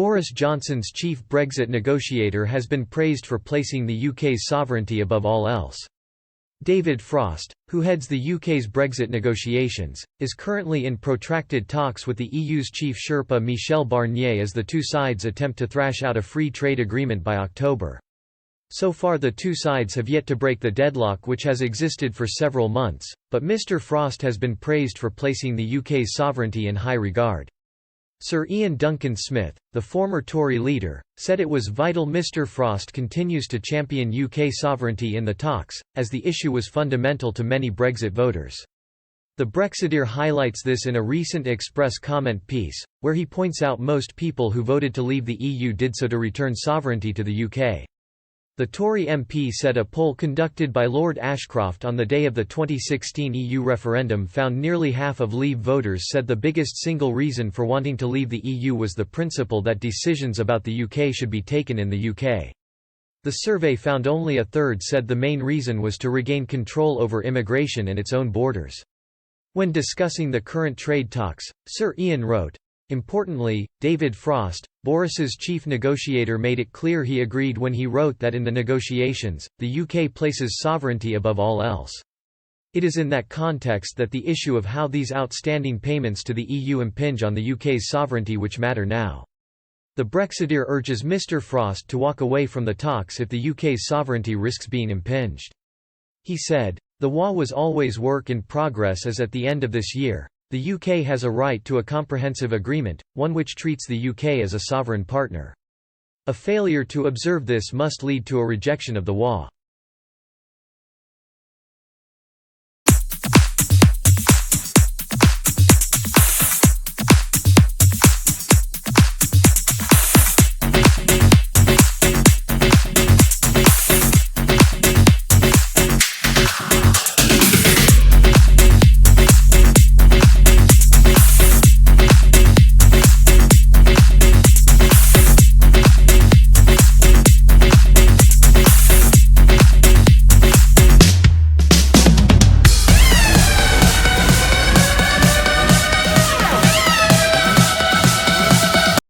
Boris Johnson's chief Brexit negotiator has been praised for placing the UK's sovereignty above all else. David Frost, who heads the UK's Brexit negotiations, is currently in protracted talks with the EU's chief Sherpa Michel Barnier as the two sides attempt to thrash out a free trade agreement by October. So far the two sides have yet to break the deadlock which has existed for several months, but Mr Frost has been praised for placing the UK's sovereignty in high regard. Sir Ian Duncan Smith, the former Tory leader, said it was vital Mr Frost continues to champion UK sovereignty in the talks, as the issue was fundamental to many Brexit voters. The Brexiteer highlights this in a recent Express comment piece, where he points out most people who voted to leave the EU did so to return sovereignty to the UK. The Tory MP said a poll conducted by Lord Ashcroft on the day of the 2016 EU referendum found nearly half of Leave voters said the biggest single reason for wanting to leave the EU was the principle that decisions about the UK should be taken in the UK. The survey found only a third said the main reason was to regain control over immigration and its own borders. When discussing the current trade talks, Sir Ian wrote, "Importantly, David Frost, Boris's chief negotiator, made it clear he agreed when he wrote that in the negotiations, the UK places sovereignty above all else. It is in that context that the issue of how these outstanding payments to the EU impinge on the UK's sovereignty which matter now. The Brexiteer urges Mr Frost to walk away from the talks if the UK's sovereignty risks being impinged." He said, "The WA was always work in progress as at the end of this year. The UK has a right to a comprehensive agreement, one which treats the UK as a sovereign partner. A failure to observe this must lead to a rejection of the WA.